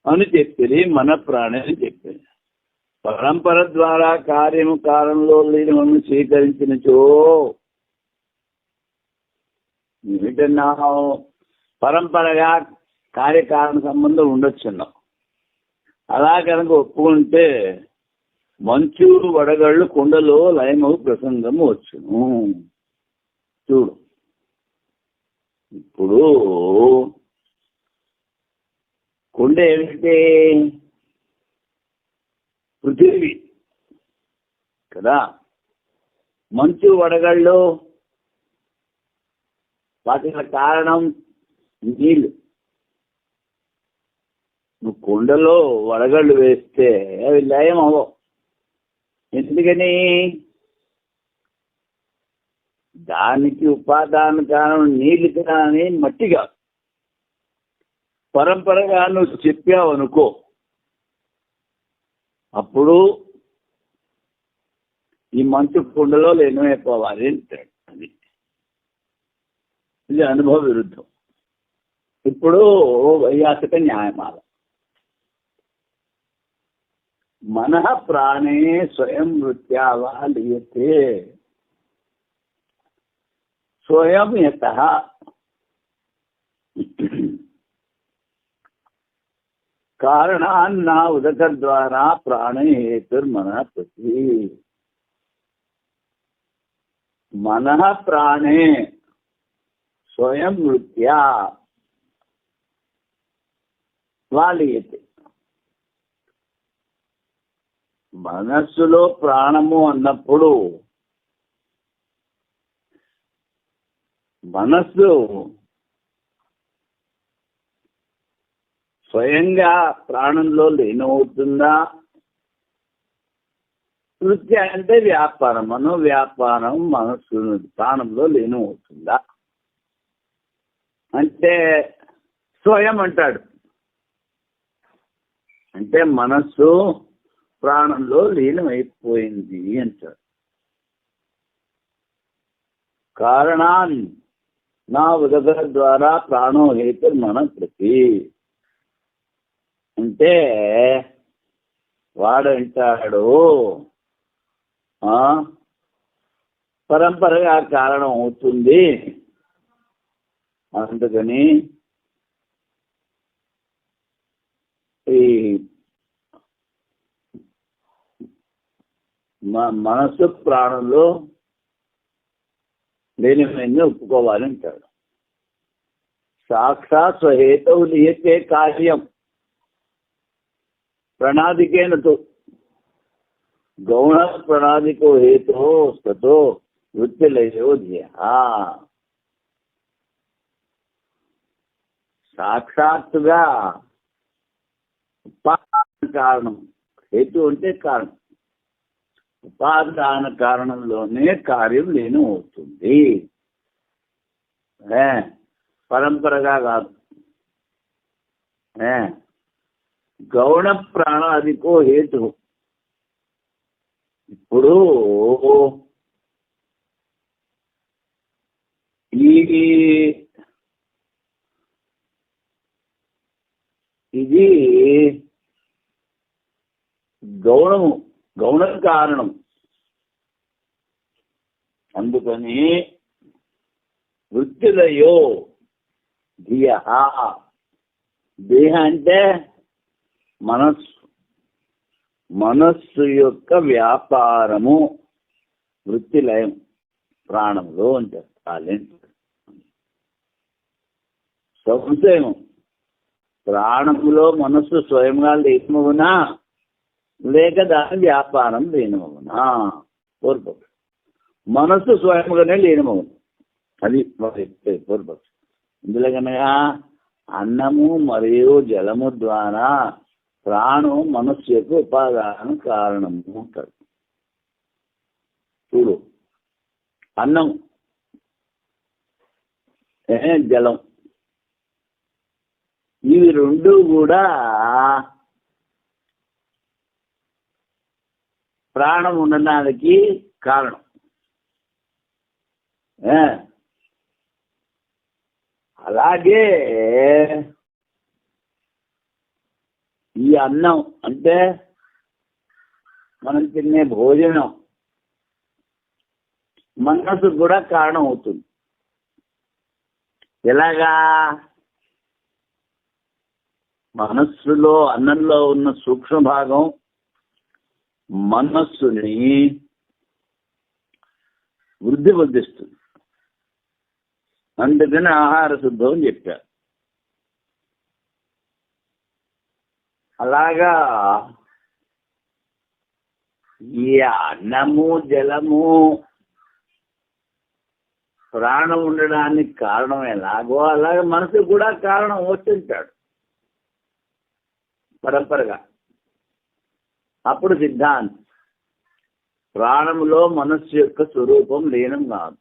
అని చెప్పి మన ప్రాణి అని చెప్పారు. పరంపర ద్వారా కార్యము కాలంలో లీనమని స్వీకరించినచో ఏమిటన్నావు? పరంపరగా కార్యకారణ సంబంధం ఉండొచ్చున్నాం. అలా కనుక ఒప్పుకుంటే మంచు వడగళ్ళు కుండలో లయమవు ప్రసంగము వచ్చును. చూడు, ఇప్పుడు కుండ ఏమిటి? పృథివీ కదా. మంచు వడగళ్ళు వాటికి కారణం నీళ్ళు. నువ్వు కుండలో వడగళ్ళు వేస్తే అవి లయం అవ్వవు. ఎందుకని? దానికి ఉపాదాన కారణం నీళ్ళు కానీ మట్టి కాదు. పరంపరగా నువ్వు చెప్పావు అనుకో, అప్పుడు ఈ మంచు కుండలో లీనమైపోవాలి అంటాడు. అది ఇది అనుభవ విరుద్ధం. ఇప్పుడు వైయాసిక న్యాయమాల. మనః ప్రాణే స్వయం వృత్యావా లీయతే స్వయం యతః కారణాన్న ఉదక ద్వారా ప్రాణే హేతుర్మనః ప్రతి. మనః ప్రాణే స్వయం వృత్యా వా లీయతే. మనస్సులో ప్రాణము అన్నప్పుడు మనస్సు స్వయంగా ప్రాణంలో లీనమవుతుందా? వృత్తి అంటే వ్యాపారం, మనో వ్యాపారం మనస్సు ప్రాణంలో లీనమవుతుందా అంటే స్వయం అంటాడు. అంటే మనస్సు ప్రాణంలో లీనమైపోయింది అంటాడు. కారణాన్ నా ఉదక ద్వారా ప్రాణో హేతుర్ మన ప్రతి. అంటే వాడంటాడు పరంపరగా కారణం అవుతుంది, అందుకని ఈ మనస్సు ప్రాణంలో లేనివన్నీ ఒప్పుకోవాలి అంటాడు. సాక్షాత్ స్వహేతవు లీయతే కార్యం ప్రణాదికేనతో గౌణ ప్రణాదికో హేతో స్థతో వృత్తిలయో ధ్యేయ. సాక్షాత్తుగా ఉపాదాన కారణం, హేతు అంటే కారణం, ఉపాదాన కారణంలోనే కార్యం లీనమవుతుంది, పరంపరగా కాదు. గౌణ ప్రాణాదికో హేతు. ఇప్పుడు ఇది గౌణము, గౌణ కారణం. అందుకని వృత్తిలయో ధియ. దేహ అంటే మనస్సు. మనస్సు యొక్క వ్యాపారము వృత్తిలయం ప్రాణంలో ఉంటారు. సంశయం, ప్రాణములో మనస్సు స్వయంగా లీనమవునా లేక దాని వ్యాపారం లీనమవునా? పూర్వపక్షం. మనస్సు స్వయంగానే లీనమవును, అది పూర్వపక్షం. ఇందులో కనుక అన్నము మరియు జలము ద్వారా ప్రాణం మనస్సు యొక్క ఉపాదాన కారణము ఉంటాడు. చూడు, అన్నం, జలం, ఇవి రెండు కూడా ప్రాణం ఉండడానికి కారణం. అలాగే ఈ అన్నం అంటే మనం తినే భోజనం మనసు కూడా కారణం అవుతుంది. ఎలాగా? మనస్సులో అన్నంలో ఉన్న సూక్ష్మ భాగం మనస్సుని వృద్ధి పొందిస్తుంది. అందుకని ఆహార శుద్ధం అని చెప్పారు. అలాగా ఈ అన్నము జలము ప్రాణం ఉండడానికి కారణం ఎలాగో అలాగే మనసు కూడా కారణం వచ్చింటాడు పరంపరగా. అప్పుడు సిద్ధాంతం, ప్రాణంలో మనస్సు యొక్క స్వరూపం లీనం కాదు,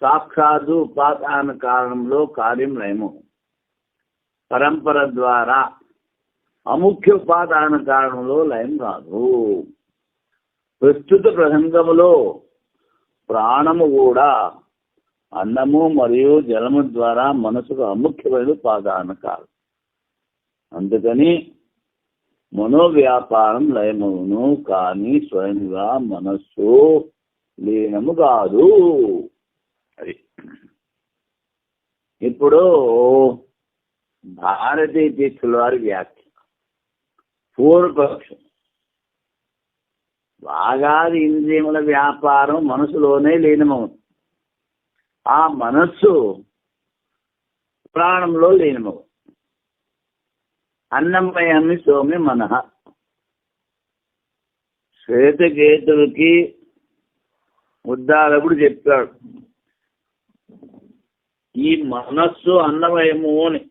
సాక్షాత్తు ఉపాదాన కారణంలో కార్యం లయము, పరంపర ద్వారా అముఖ్య ఉపాదాన కారణంలో లయం కాదు. ప్రస్తుత ప్రసంగములో ప్రాణము కూడా అన్నము మరియు జలము ద్వారా మనసుకు అముఖ్యమైన ఉపాదాన కారణం. అందుకని మనోవ్యాపారం లయమవును, కానీ స్వయంగా మనస్సు లీనము కాదు. అది ఇప్పుడు భారతీయ తీర్థుల వారి వ్యాఖ్య. పూర్వపక్షం, బాగా ఇంద్రియముల వ్యాపారం మనసులోనే లీనమవుతుంది. ఆ మనస్సు ప్రాణంలో లీనమవుతుంది. అన్నమయాన్ని సోమి మనః. శ్వేతకేతుడికి ఉద్దాలకుడు చెప్పాడు, ఈ మనస్సు అన్నమయము అని.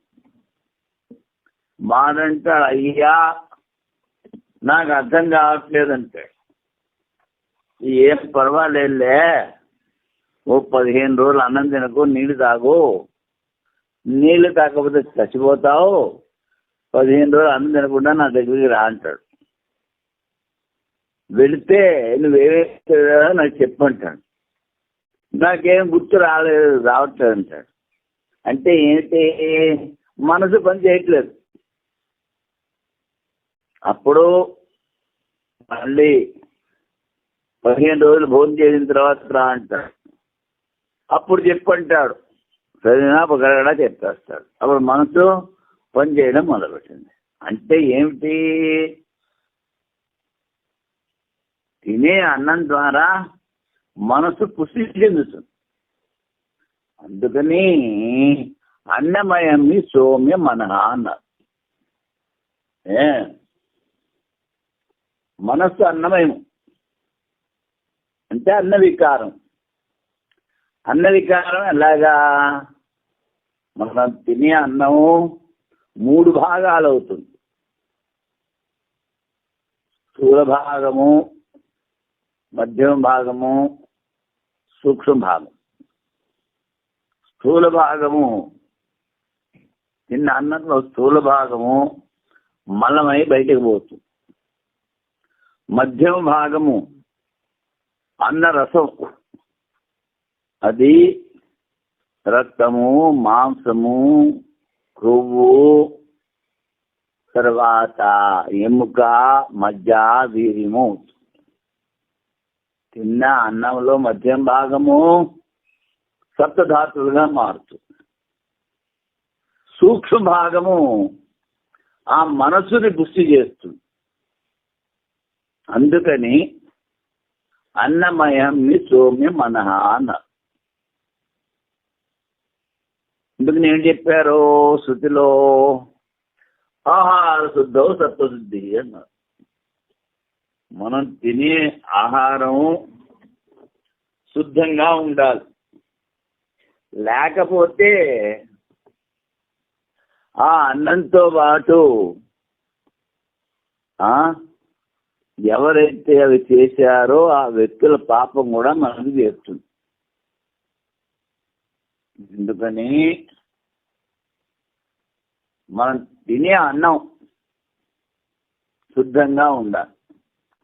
మానంటాడు, అయ్యా నాకు అర్థం కావట్లేదంటే, ఏం పర్వాలేదులే, ఓ 15 రోజులు అన్నం తినకు, నీళ్ళు తాగు, నీళ్ళు తాకపోతే చచ్చిపోతావు, 15 రోజులు అన్నం తినకుండా నా దగ్గరికి రా అంటాడు. వెళితే నువ్వేమైతే నాకు చెప్పంటాడు. నాకేం గుర్తు రావట్లేదు అంటాడు. అంటే ఏంటి? మనసు పని చేయట్లేదు. అప్పుడు మళ్ళీ 15 రోజులు భోజనం చేసిన తర్వాత రా అంటాడు. అప్పుడు చెప్పంటాడు, సరేనా పగలగడా చెప్పేస్తాడు. అప్పుడు మనసు పని చేయడం మొదలుపెట్టింది. అంటే ఏమిటి? తినే అన్నం ద్వారా మనసు పుష్టి చెందుతుంది. అందుకని అన్నమయమి సౌమ్య మనః అన్నారు. మనస్సు అన్నమయము అంటే అన్న వికారం. అన్న వికారం ఎలాగా? మనం తినే అన్నము 3 భాగాలు అవుతుంది. స్థూల భాగము, మధ్యమ భాగము, సూక్ష్మ భాగం. స్థూల భాగము, తిన్న అన్నంలో స్థూల భాగము మలమై బయటకు పోతుంది. మధ్యమ భాగము అన్న రసం, అది రక్తము, మాంసము, కొవ్వు, తర్వాత ఎముక, మజ్జ, వీర్యము. తిన్న అన్నంలో మధ్యం భాగము సప్తధాతులుగా మారుతుంది. సూక్ష్మ భాగము ఆ మనస్సుని పుష్టి చేస్తుంది. అందుకని అన్నమయం సౌమ్య మనః అన్నారు. అందుకని ఏం చెప్పారు శృతిలో? ఆహార శుద్ధం సత్వశుద్ధి అన్నారు. మనం తినే ఆహారం శుద్ధంగా ఉండాలి. లేకపోతే ఆ అన్నంతో పాటు ఎవరైతే అవి చేశారో ఆ వ్యక్తుల పాపం కూడా మనకు చేస్తుంది. ఎందుకని మనం తినే అన్నం శుద్ధంగా ఉండాలి.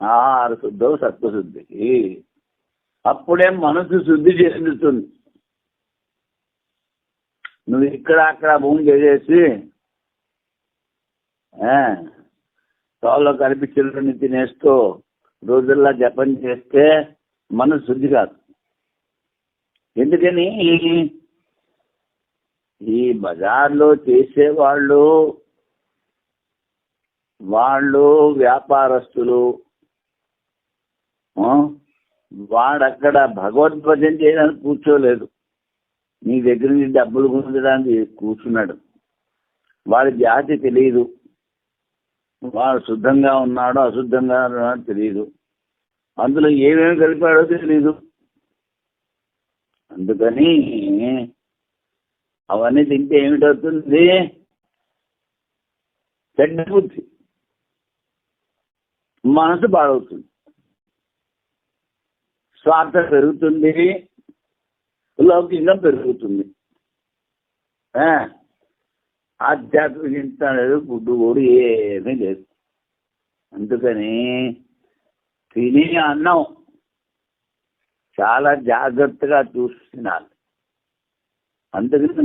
ఆహార శుద్ధం సత్వశుద్ధికి. అప్పుడే మనసు శుద్ధి చెందుతుంది. నువ్వు ఇక్కడ అక్కడ భూమి చేసేసి తోల్లో కనిపించిన తినేస్తూ రోజుల్లా జపం చేస్తే మనసు శుద్ధి కాదు. ఎందుకని ఈ బజార్లో చేసేవాళ్ళు వ్యాపారస్తులు వాడక్కడ భగవద్భజన చేయడానికి కూర్చోలేదు, నీ దగ్గర నుంచి డబ్బులు గుంజడానికి కూర్చున్నాడు. వాడి జాతి తెలియదు, వాడు శుద్ధంగా ఉన్నాడో అశుద్ధంగా ఉన్నాడో తెలియదు, అందులో ఏమేమి కలిపాడో తెలియదు. అందుకని అవన్నీ తింటే ఏమిటవుతుంది? చెడ్డ బుద్ధి, మనసు పాడవుతుంది, స్వార్థం పెరుగుతుంది, లౌకికంగా పెరుగుతుంది, ఆధ్యాత్మిక చింత లేదు, గుడ్డు కూడా ఏమీ లేదు. అందుకని తినే అన్నం చాలా జాగ్రత్తగా చూసి తినాలి. అందుకని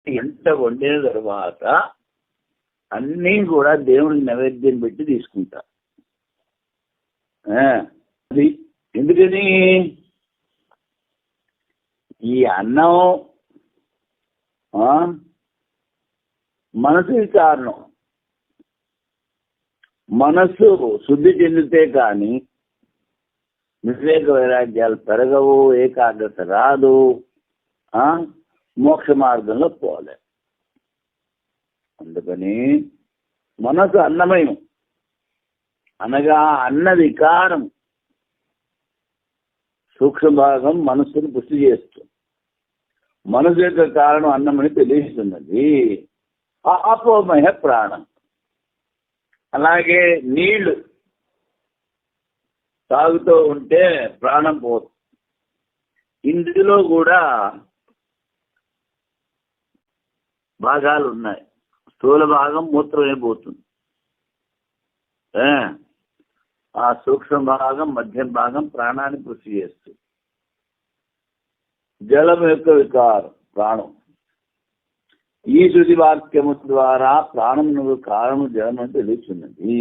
ఎంత వండిన తర్వాత అన్నీ కూడా దేవుడికి నైవేద్యం పెట్టి తీసుకుంటా. అది ఎందుకని ఈ అన్నం మనసుకి కారణం. మనస్సు శుద్ధి చెందితే కానీ వివేక వైరాగ్యాలు పెరగవు, ఏకాగ్రత రాదు, మోక్ష మార్గంలో పోలే. అందుకని మనసు అన్నమయం అనగా అన్న వికారం సూక్ష్మ భాగం మనస్సును పుష్టి చేస్తుంది. మనసు యొక్క కారణం అన్నమని తెలియస్తున్నది. అపోమయ ప్రాణం. అలాగే నీళ్లు తాగుతూ ఉంటే ప్రాణం పోతుంది. ఇందులో కూడా భాగాలు ఉన్నాయి. స్థూల భాగం మూత్రమే పోతుంది, ఆ సూక్ష్మ భాగం మధ్య భాగం ప్రాణాన్ని కృషి చేస్తుంది. జలం యొక్క వికారం ప్రాణం. ఈ శృతి వాక్యము ద్వారా ప్రాణమునకు కారణము జలం అని తెలుస్తున్నది.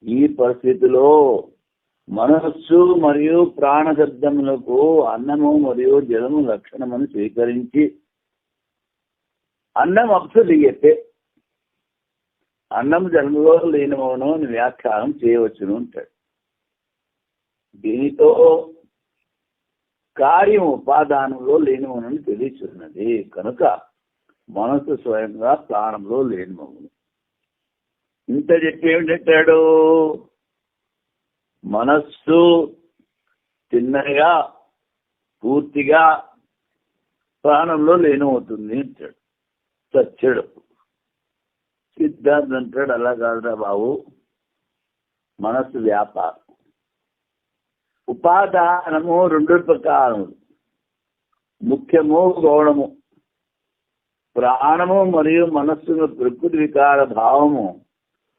ఈ పరిస్థితిలో మనస్సు మరియు ప్రాణ శబ్దములకు అన్నము మరియు జలము లక్షణమని స్వీకరించి అన్నం అప్సలీయతే, అన్నం జలములో లీనమవును అని వ్యాఖ్యానం చేయవచ్చును అంటాడు. దీనితో కార్యం ఉపాదానంలో లీనమవునని తెలుస్తున్నది. కనుక మనస్సు స్వయంగా ప్రాణంలో లీనమవును. ఇంత చెప్పి ఏమిటంటాడు? మనస్సు చిన్నగా పూర్తిగా ప్రాణంలో లీనమవుతుంది అంటాడు. చచ్చాడు. సిద్ధార్థ్ అంటాడు అలా కాదురా బాబు, మనస్సు వ్యాపారం. ఉపాదానము రెండు ప్రకారములు, ముఖ్యము గౌణము. ప్రాణము మరియు మనస్సును ప్రకృతి వికార భావము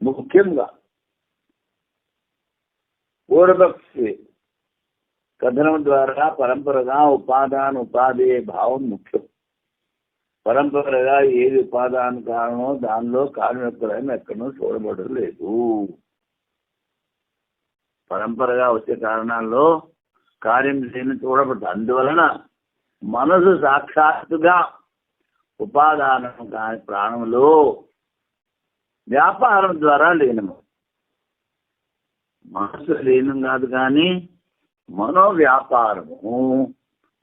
ముఖ్యంగా పూర్వపక్షి కథనం ద్వారా పరంపరగా ఉపాదాన ఉపాధి భావం ముఖ్యం. పరంపరగా ఏది ఉపాదాన కారణమో దానిలో కారణం ఎక్కడో చూడబడలేదు. పరంపరగా వచ్చే కారణాల్లో కార్యం లేని చూడబడుతుంది. అందువలన మనసు సాక్షాత్తుగా ఉపాదానం కాని ప్రాణంలో వ్యాపారం ద్వారా లీనము. మనసు లీనం కాదు కానీ మనోవ్యాపారము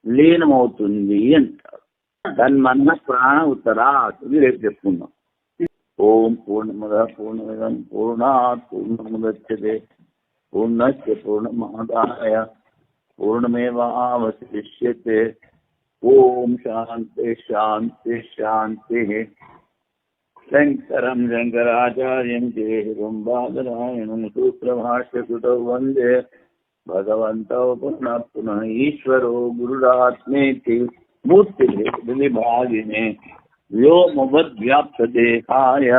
లీనమవుతుంది అంటారు. దాన్ని మన ప్రాణ ఉత్తరాది రేపు చెప్పుకుందాం. ఓం పూర్ణముద పూర్ణమిదం పూర్ణాత్ పూర్ణముదచ్యతే పూర్ణస్య పూర్ణమాదాయ పూర్ణమేవావశిష్యతే. ఓం శాంతి శాంతి శాంతి. శంకరం శంకరాచార్యం కేశవం బాదరాయణం సూత్రభాష్యకృతౌ వందే భగవంతో పునః పునః ఈశ్వరో గురురాత్మేతి మూర్తిభేదవిభాగినే వ్యోమవద్వ్యాప్తదేహాయ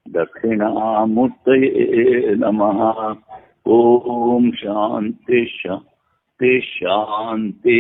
దక్షిణామూర్తయే నమః. ఓం శాంతి శాంతి శాంతి.